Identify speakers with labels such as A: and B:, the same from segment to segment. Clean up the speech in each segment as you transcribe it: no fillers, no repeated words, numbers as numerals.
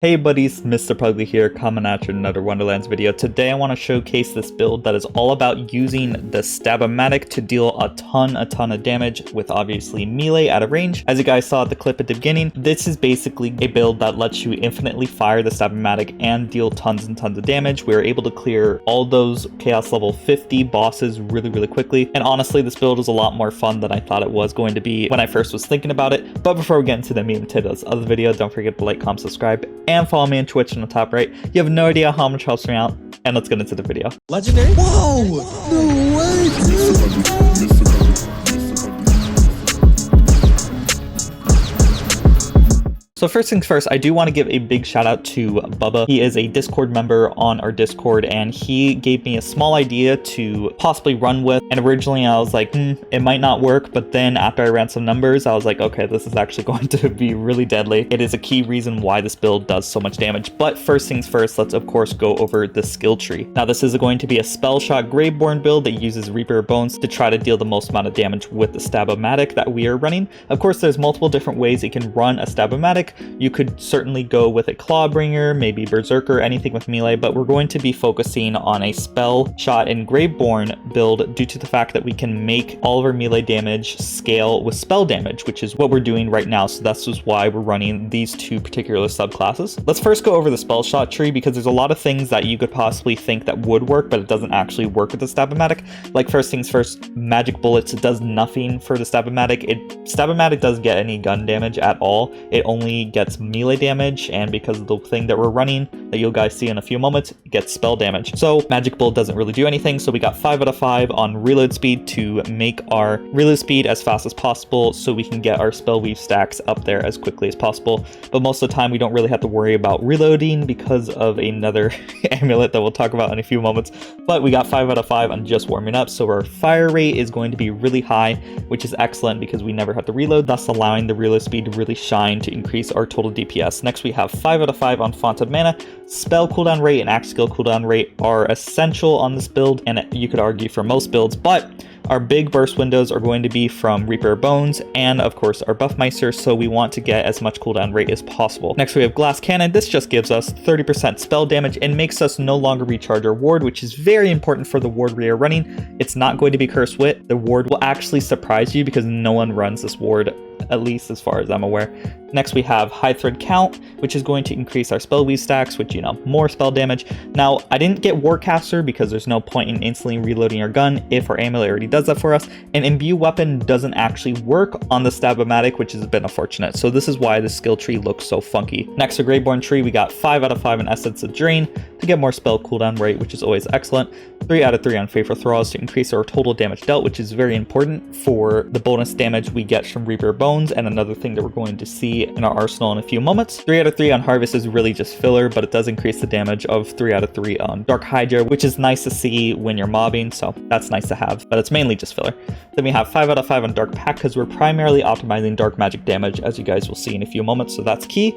A: Hey buddies, Mr. Pugly here, coming at you in another Wonderlands video. Today I want to showcase this build that is all about using the Stab-O-Matic to deal a ton of damage with obviously melee out of range. As you guys saw at the clip at the beginning, this is basically a build that lets you infinitely fire the Stab-O-Matic and deal tons and tons of damage. We were able to clear all those Chaos level 50 bosses really quickly, and honestly this build is a lot more fun than I thought it was going to be when I first was thinking about it. But before we get into the meat and potatoes of the video, don't forget to like, comment, subscribe, and follow me on Twitch on the top right. You have no idea how much helps me out, and let's get into the video.
B: Legendary? Whoa! No way, dude!
A: So first things first, I do want to give a big shout out to Bubba. He is a Discord member on our Discord, and he gave me a small idea to possibly run with. And originally I was like, it might not work. But then after I ran some numbers, I was like, okay, this is actually going to be really deadly. It is a key reason why this build does so much damage. But first things first, let's of course go over the skill tree. Now this is going to be a Spellshot Graveborn build that uses Reaper Bones to try to deal the most amount of damage with the Stab-O-Matic that we are running. Of course, there's multiple different ways you can run a Stab-O-Matic. You could certainly go with a Clawbringer, maybe Brrzerker, anything with melee, but we're going to be focusing on a Spellshot and Graveborn build due to the fact that we can make all of our melee damage scale with spell damage, which is what we're doing right now. So that's just why we're running these two particular subclasses. Let's first go over the Spellshot tree, because there's a lot of things that you could possibly think that would work, but it doesn't actually work with the Stab-O-Matic. Like first things first, magic bullets, it does nothing for the Stab-O-Matic. Stab-O-Matic doesn't get any gun damage at all. It only gets melee damage, and because of the thing that we're running that you'll guys see in a few moments, it gets spell damage. So magic bullet doesn't really do anything. So we got 5 out of 5 on reload speed to make our reload speed as fast as possible so we can get our spell weave stacks up there as quickly as possible. But most of the time we don't really have to worry about reloading because of another amulet that we'll talk about in a few moments. But we got 5 out of 5 on just warming up, so our fire rate is going to be really high, which is excellent because we never have to reload, thus allowing the reload speed to really shine to increase our total DPS. Next we have 5 out of 5 on Font of Mana. Spell cooldown rate and axe skill cooldown rate are essential on this build, and you could argue for most builds, but our big burst windows are going to be from Reaper Bones and of course our Buffmeister, so we want to get as much cooldown rate as possible. Next we have Glass Cannon. This just gives us 30% spell damage and makes us no longer recharge our ward, which is very important for the ward we are running. It's not going to be Cursed Wit. The ward will actually surprise you because no one runs this ward, at least as far as I'm aware. Next we have High Thread Count, which is going to increase our spell weave stacks, which, you know, more spell damage. Now I didn't get Warcaster because there's no point in instantly reloading our gun if our amulet already does that for us, and Imbue Weapon doesn't actually work on the Stab-O-Matic, which has been unfortunate. So this is why the skill tree looks so funky. Next, for Graveborn Tree, we got 5 out of 5 in Essence of Drain to get more spell cooldown rate, which is always excellent. 3 out of 3 on Faithful Thralls to increase our total damage dealt, which is very important for the bonus damage we get from Reaper Bones, and another thing that we're going to see in our arsenal in a few moments. 3 out of 3 on Harvest is really just filler, but it does increase the damage of 3 out of 3 on Dark Hydra, which is nice to see when you're mobbing, so that's nice to have, but it's mainly just filler. Then we have 5 out of 5 on Dark Pack because we're primarily optimizing dark magic damage, as you guys will see in a few moments, so that's key.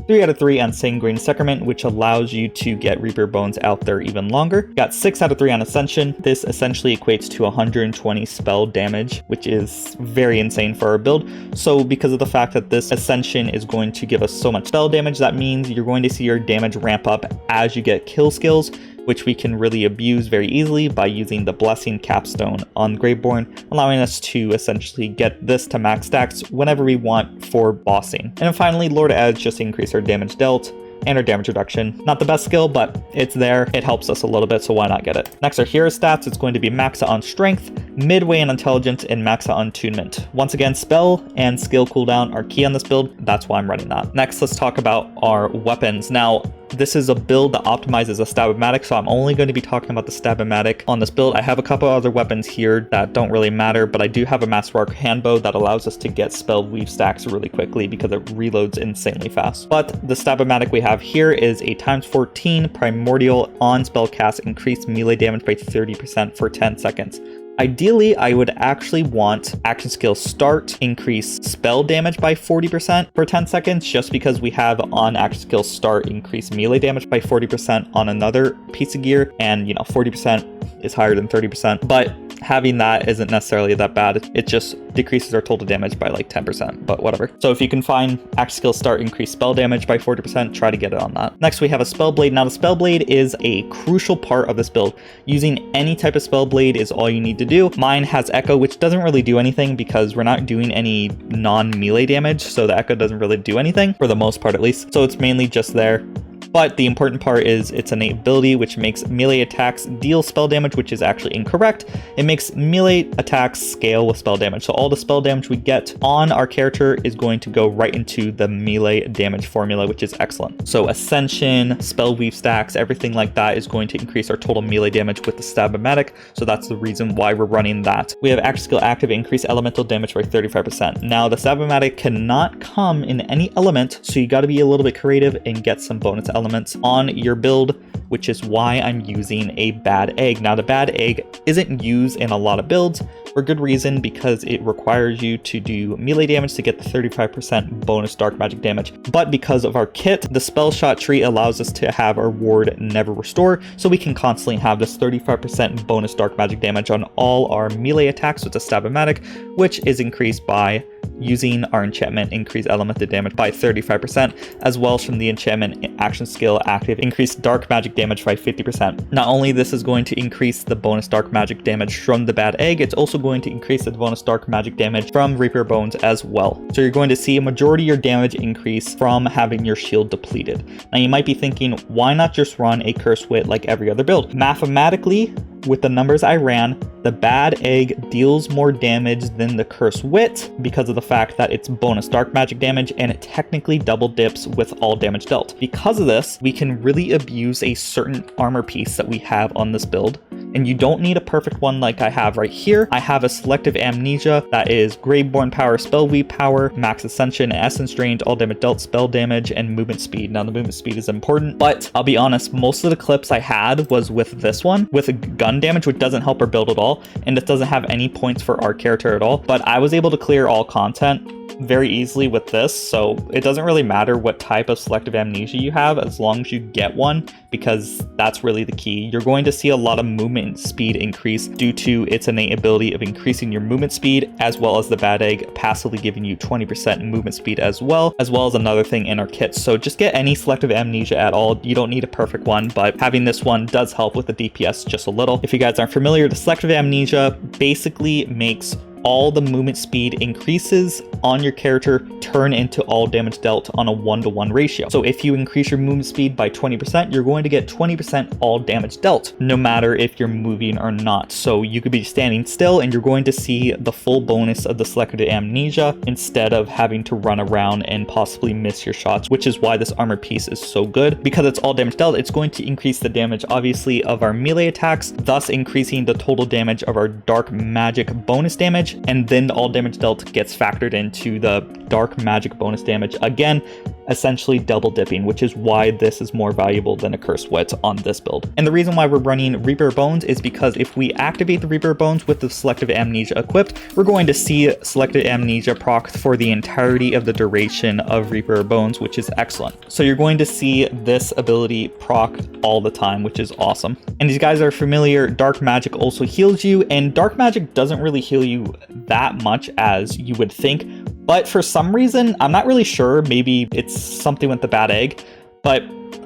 A: 3 out of 3 on Sanguine Sacrament, which allows you to get Reaper Bones out there even longer. Got 6 out of 3 on Ascension. This essentially equates to 120 spell damage, which is very insane for our build. So because of the fact that this Ascension is going to give us so much spell damage, that means you're going to see your damage ramp up as you get kill skills, which we can really abuse very easily by using the Blessing Capstone on Graveborn, allowing us to essentially get this to max stacks whenever we want for bossing. And then finally, Lord Edge just increase our damage dealt and our damage reduction. Not the best skill, but it's there. It helps us a little bit, so why not get it? Next, our hero stats. It's going to be max on Strength, midway in intelligence, and max out on attunement. Once again, spell and skill cooldown are key on this build. That's why I'm running that. Next, let's talk about our weapons. Now, this is a build that optimizes a Stabomatic, so I'm only going to be talking about the Stabomatic on this build. I have a couple other weapons here that don't really matter, but I do have a Master Arc handbow that allows us to get spell weave stacks really quickly because it reloads insanely fast. But the Stabomatic we have here is a ×14 primordial on spellcast, increased melee damage by 30% for 10 seconds. Ideally, I would actually want action skill start increase spell damage by 40% for 10 seconds, just because we have on action skill start increase melee damage by 40% on another piece of gear, and 40% is higher than 30%, but having that isn't necessarily that bad. It just decreases our total damage by like 10%, but whatever. So if you can find action skill start increase spell damage by 40%, try to get it on that. Next, we have a Spellblade. Now, the Spellblade is a crucial part of this build. Using any type of Spellblade is all you need to do. Mine has Echo, which doesn't really do anything because we're not doing any non-melee damage, so the Echo doesn't really do anything, for the most part at least. So it's mainly just there. But the important part is its innate ability, which makes melee attacks deal spell damage, which is actually incorrect. It makes melee attacks scale with spell damage. So all the spell damage we get on our character is going to go right into the melee damage formula, which is excellent. So Ascension, spell weave stacks, everything like that is going to increase our total melee damage with the Stab-O-Matic. So that's the reason why we're running that. We have action skill active, increase elemental damage by 35%. Now, the Stab-O-Matic cannot come in any element, so you got to be a little bit creative and get some bonus elements on your build, which is why I'm using a bad egg. Now, the bad egg isn't used in a lot of builds for good reason, because it requires you to do melee damage to get the 35% bonus dark magic damage. But because of our kit, the Spellshot Tree allows us to have our ward never restore, so we can constantly have this 35% bonus dark magic damage on all our melee attacks with the Stab-O-Matic, which is increased by using our enchantment increase elemental damage by 35%, as well as from the enchantment action skill active increase dark magic damage by 50%. Not only this is going to increase the bonus dark magic damage from the bad egg, it's also going to increase the bonus dark magic damage from Reaper Bones as well. So you're going to see a majority of your damage increase from having your shield depleted. Now you might be thinking, why not just run a Curse Wit like every other build? Mathematically, with the numbers I ran, the bad egg deals more damage than the Curse Wit because of the fact that it's bonus dark magic damage, and it technically double dips with all damage dealt. Because of this, we can really abuse a certain armor piece that we have on this build, and you don't need a perfect one like I have right here. I have a Selective Amnesia that is Graveborn power, Spell Weave power, max Ascension, Essence Drained, all damage dealt, spell damage, and movement speed. Now the movement speed is important, but I'll be honest, most of the clips I had was with this one, with a gun damage, which doesn't help our build at all, and it doesn't have any points for our character at all. But I was able to clear all content very easily with this, so it doesn't really matter what type of Selective Amnesia you have as long as you get one, because that's really the key. You're going to see a lot of movement speed increase due to its innate ability of increasing your movement speed, as well as the bad egg passively giving you 20% movement speed as well as another thing in our kit. So just get any Selective Amnesia at all. You don't need a perfect one, but having this one does help with the DPS just a little. If you guys aren't familiar, the Selective Amnesia basically makes all the movement speed increases on your character turn into all damage dealt on a 1-to-1 ratio. So if you increase your movement speed by 20%, you're going to get 20% all damage dealt, no matter if you're moving or not. So you could be standing still and you're going to see the full bonus of the Selective Amnesia instead of having to run around and possibly miss your shots, which is why this armor piece is so good. Because it's all damage dealt, it's going to increase the damage, obviously, of our melee attacks, thus increasing the total damage of our dark magic bonus damage, and then all damage dealt gets factored into the dark magic bonus damage, again essentially double dipping, which is why this is more valuable than a Curse Wit on this build. And the reason why we're running Reaper Bones is because if we activate the Reaper Bones with the Selective Amnesia equipped, we're going to see Selective Amnesia proc for the entirety of the duration of Reaper Bones, which is excellent. So you're going to see this ability proc all the time, which is awesome. And if you guys are familiar, dark magic also heals you, and dark magic doesn't really heal you that much as you would think. But for some reason, I'm not really sure, maybe it's something with the bad egg, but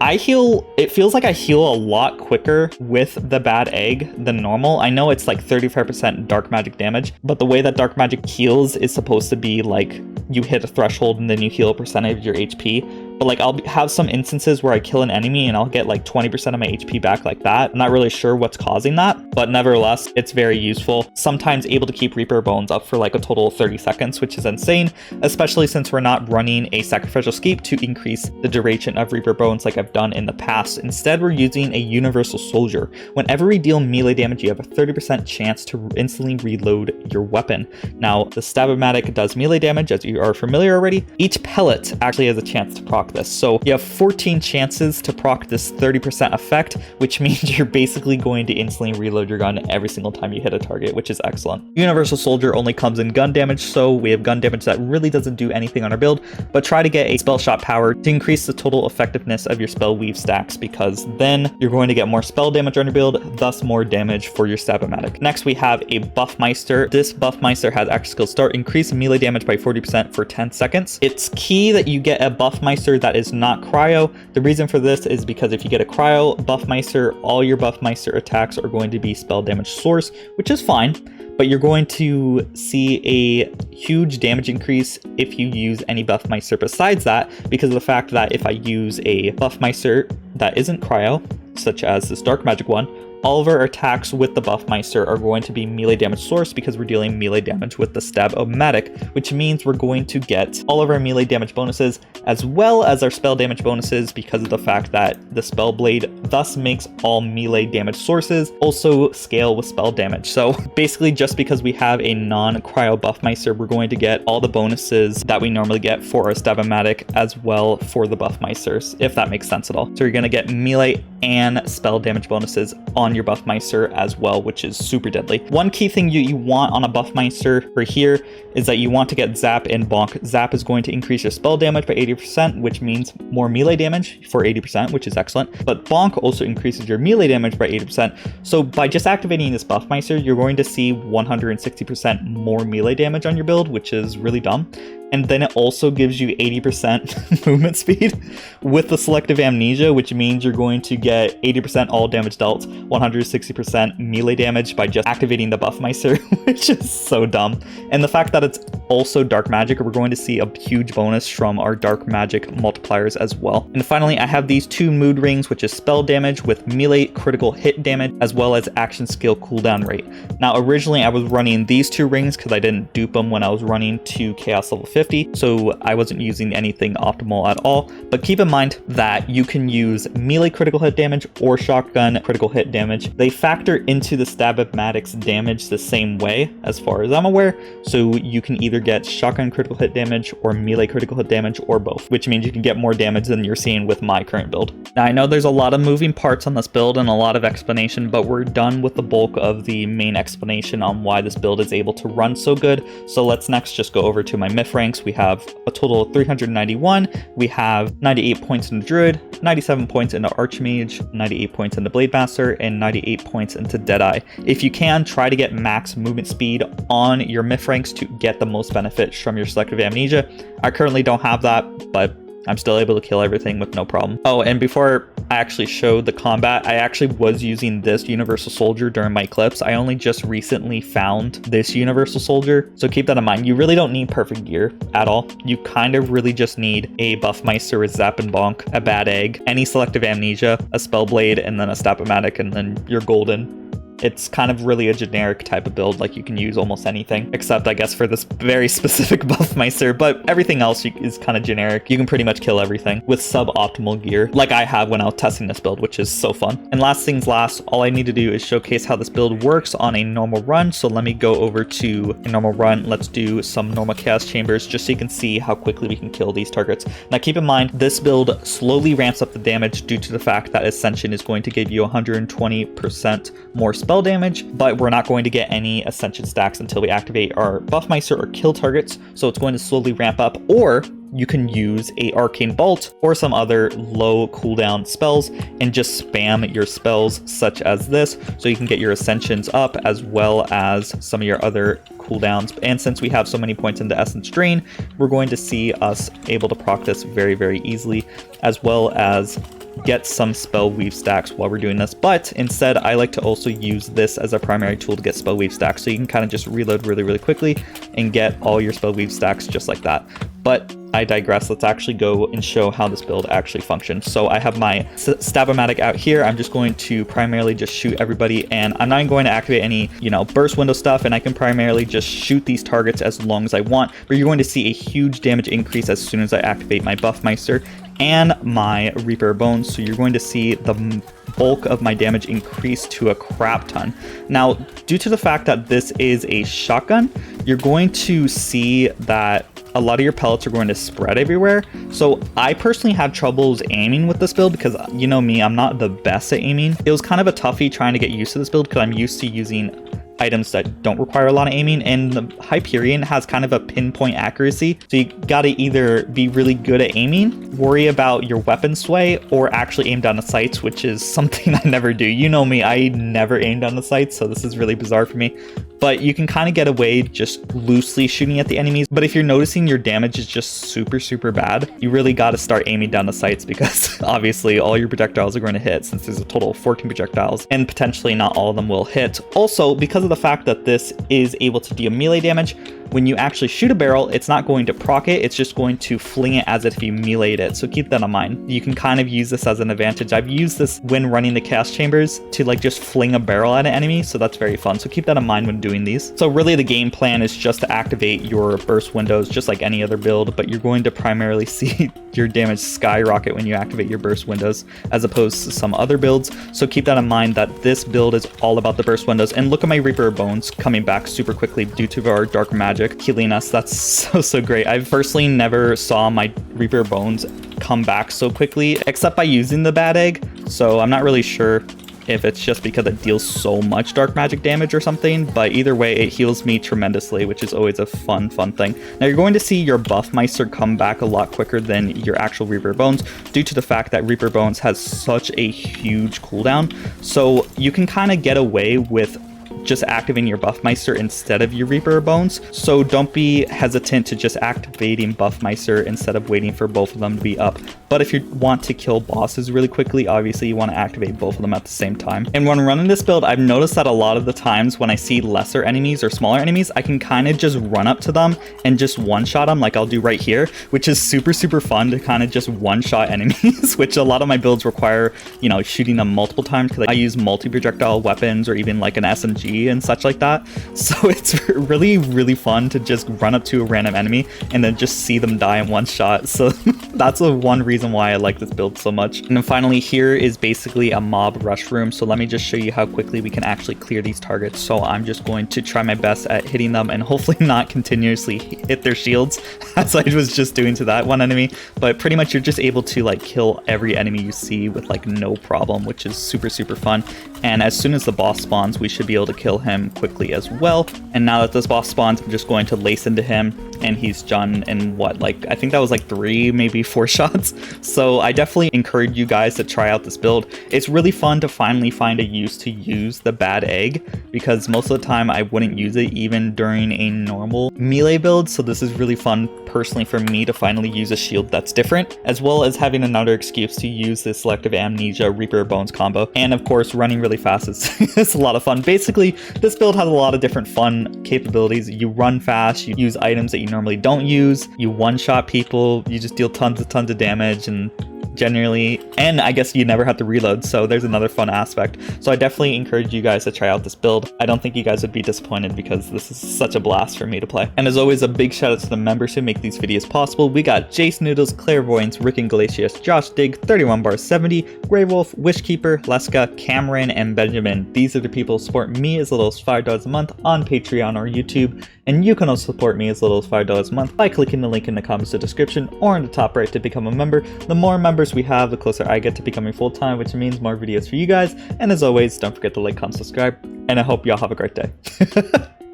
A: it feels like I heal a lot quicker with the bad egg than normal. I know it's like 35% dark magic damage, but the way that dark magic heals is supposed to be like you hit a threshold and then you heal a percentage of your HP. But like I'll have some instances where I kill an enemy and I'll get like 20% of my HP back like that. I'm not really sure what's causing that, but nevertheless, it's very useful. Sometimes able to keep Reaper Bones up for like a total of 30 seconds, which is insane, especially since we're not running a Sacrificial Scape to increase the duration of Reaper Bones like I've done in the past. Instead, we're using a Universal Soldier. Whenever we deal melee damage, you have a 30% chance to instantly reload your weapon. Now, the Stab-O-Matic does melee damage, as you are familiar already. Each pellet actually has a chance to proc this. So you have 14 chances to proc this 30% effect, which means you're basically going to instantly reload your gun every single time you hit a target, which is excellent. Universal Soldier only comes in gun damage, so we have gun damage that really doesn't do anything on our build, but try to get a spell shot power to increase the total effectiveness of your spell weave stacks, because then you're going to get more spell damage on your build, thus more damage for your Stab-O-Matic. Next, we have a Buffmeister. This Buffmeister has action skill start, increase melee damage by 40% for 10 seconds. It's key that you get a Buffmeister that is not cryo. The reason for this is because if you get a cryo Buffmeister, all your Buffmeister attacks are going to be spell damage source, which is fine, but you're going to see a huge damage increase if you use any Buffmeister besides that, because of the fact that if I use a Buffmeister that isn't cryo, such as this dark magic one, all of our attacks with the Buffmeister are going to be melee damage source because we're dealing melee damage with the Stab-O-Matic, which means we're going to get all of our melee damage bonuses as well as our spell damage bonuses because of the fact that the Spellblade thus makes all melee damage sources also scale with spell damage. So basically, just because we have a non-cryo Buffmeister, we're going to get all the bonuses that we normally get for our Stab-O-Matic as well for the Buffmeisters, if that makes sense at all. So you're going to get melee and spell damage bonuses on your Buffmeister as well, which is super deadly. One key thing you want on a Buffmeister for here is that you want to get Zap and Bonk. Zap is going to increase your spell damage by 80%, which means more melee damage for 80%, which is excellent. But Bonk also increases your melee damage by 80%. So by just activating this Buffmeister, you're going to see 160% more melee damage on your build, which is really dumb. And then it also gives you 80% movement speed with the Selective Amnesia, which means you're going to get 80% all damage dealt, 160% melee damage by just activating the Buffmeister, which is so dumb. And the fact that it's also dark magic, we're going to see a huge bonus from our dark magic multipliers as well. And finally, I have these two mood rings, which is spell damage with melee critical hit damage, as well as action skill cooldown rate. Now, originally I was running these two rings because I didn't dupe them when I was running to Chaos level 50, so I wasn't using anything optimal at all. But keep in mind that you can use melee critical hit damage or shotgun critical hit damage. They factor into the Stab-O-Matic's damage the same way, as far as I'm aware, so you can either get shotgun critical hit damage or melee critical hit damage or both, which means you can get more damage than you're seeing with my current build. Now, I know there's a lot of moving parts on this build and a lot of explanation, but we're done with the bulk of the main explanation on why this build is able to run so good. So let's next just go over to my myth ranks. We have a total of 391. We have 98 points into Druid, 97 points into Archmage, 98 points into Blade Master, and 98 points into Deadeye. If you can, try to get max movement speed on your myth ranks to get the most benefits from your Selective Amnesia. I currently don't have that, but I'm still able to kill everything with no problem. Oh, and before I actually showed the combat, I actually was using this Universal Soldier during my clips. I only just recently found this Universal Soldier, so keep that in mind. You really don't need perfect gear at all. You kind of really just need a Buffmeister with Zap and Bonk, a Bad Egg, any Selective Amnesia, a Spellblade, and then a Stab-O-Matic, and then you're golden. It's kind of really a generic type of build, like you can use almost anything, except I guess for this very specific Buffmeister, but everything else is kind of generic. You can pretty much kill everything with suboptimal gear, like I have when I was testing this build, which is so fun. And last things last, all I need to do is showcase how this build works on a normal run. So let me go over to a normal run. Let's do some normal Chaos Chambers just so you can see how quickly we can kill these targets. Now keep in mind, this build slowly ramps up the damage due to the fact that Ascension is going to give you 120% more spell damage, but we're not going to get any Ascension stacks until we activate our Buffmeister or kill targets, so it's going to slowly ramp up. Or you can use a Arcane Bolt or some other low cooldown spells and just spam your spells such as this, so you can get your Ascensions up as well as some of your other cooldowns. And since we have so many points into Essence Drain, we're going to see us able to proc this very, very easily, as well as get some spell weave stacks while we're doing this. But instead, I like to also use this as a primary tool to get spell weave stacks, so you can kind of just reload really, really quickly and get all your spell weave stacks just like that. But I digress. Let's actually go and show how this build actually functions. So I have my Stab-O-Matic out here. I'm just going to primarily just shoot everybody, and I'm not going to activate any, you know, burst window stuff, and I can primarily just shoot these targets as long as I want, but you're going to see a huge damage increase as soon as I activate my Buffmeister and my Reaper Bones. So you're going to see the bulk of my damage increase to a crap ton. Now, due to the fact that this is a shotgun, you're going to see that a lot of your pellets are going to spread everywhere. So I personally had troubles aiming with this build because, you know me, I'm not the best at aiming. It was kind of a toughie trying to get used to this build because I'm used to using items that don't require a lot of aiming, and the Hyperion has kind of a pinpoint accuracy, so you gotta either be really good at aiming, worry about your weapon sway, or actually aim down the sights, which is something I never do. You know me, I never aim down the sights, so this is really bizarre for me. But you can kind of get away just loosely shooting at the enemies. But if you're noticing your damage is just super bad, you really got to start aiming down the sights, because obviously all your projectiles are going to hit, since there's a total of 14 projectiles, and potentially not all of them will hit. Also, because of the fact that this is able to deal melee damage, when you actually shoot a barrel, it's not going to proc it, it's just going to fling it as if you meleeed it. So keep that in mind. You can kind of use this as an advantage. I've used this when running the chaos chambers to like just fling a barrel at an enemy, so that's very fun. So keep that in mind when doing these. So really the game plan is just to activate your burst windows just like any other build, but you're going to primarily see your damage skyrocket when you activate your burst windows as opposed to some other builds. So keep that in mind that this build is all about the burst windows. And look at my Reaper Bones coming back super quickly due to our dark magic healing us. That's so great. I personally never saw my Reaper Bones come back so quickly except by using the bad egg. So I'm not really sure if it's just because it deals so much dark magic damage or something, but either way it heals me tremendously, which is always a fun thing. Now you're going to see your Buffmeister come back a lot quicker than your actual Reaper Bones due to the fact that Reaper Bones has such a huge cooldown, so you can kind of get away with just activating your Buffmeister instead of your Reaper Bones. So don't be hesitant to just activating Buffmeister instead of waiting for both of them to be up. But if you want to kill bosses really quickly, obviously you want to activate both of them at the same time. And when running this build, I've noticed that a lot of the times when I see lesser enemies or smaller enemies, I can kind of just run up to them and just one-shot them, like I'll do right here, which is super fun to kind of just one-shot enemies, which a lot of my builds require, you know, shooting them multiple times because I use multi-projectile weapons or even like an SMG and such like that. So it's really fun to just run up to a random enemy and then just see them die in one shot. So that's the one reason why I like this build so much. And then finally, here is basically a mob rush room. So let me just show you how quickly we can actually clear these targets. So I'm just going to try my best at hitting them and hopefully not continuously hit their shields as I was just doing to that one enemy. But pretty much you're just able to like kill every enemy you see with like no problem, which is super fun. And as soon as the boss spawns, we should be able to kill him quickly as well. And now that this boss spawns, I'm just going to lace into him, and he's done in what, like, I think that was like 3, maybe 4 shots. So I definitely encourage you guys to try out this build. It's really fun to finally find a use to use the bad egg, because most of the time I wouldn't use it even during a normal melee build. So this is really fun personally for me to finally use a shield that's different, as well as having another excuse to use this Selective Amnesia Reaper Bones combo. And of course, running really fast is it's a lot of fun. Basically, this build has a lot of different fun capabilities. You run fast, you use items that you normally don't use, you one-shot people, you just deal tons of damage, and generally, and I guess you never have to reload, so there's another fun aspect. So I definitely encourage you guys to try out this build. I don't think you guys would be disappointed because this is such a blast for me to play. And as always, a big shout out to the members who make these videos possible. We got Jace Noodles, Clairvoyance, Rick and Glacius, Josh Dig, 31 Bar 70, Grey Wolf, Wishkeeper, Leska, Cameron, and Benjamin. These are the people who support me as little as $5 a month on Patreon or YouTube, and you can also support me as little as $5 a month by clicking the link in the comments description or in the top right to become a member. The more members we have, the closer I get to becoming full-time, which means more videos for you guys. And as always, don't forget to like, comment, subscribe, and I hope y'all have a great day.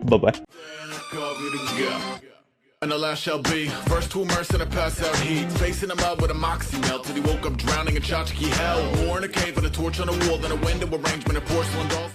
A: Bye-bye.
C: And the last shall be first to immerse in a pass out heat, facing him up with a moxie melt till he woke up drowning in tchotchke hell. War in a cave with a torch on a wall, then a window arrangement of porcelain dolls.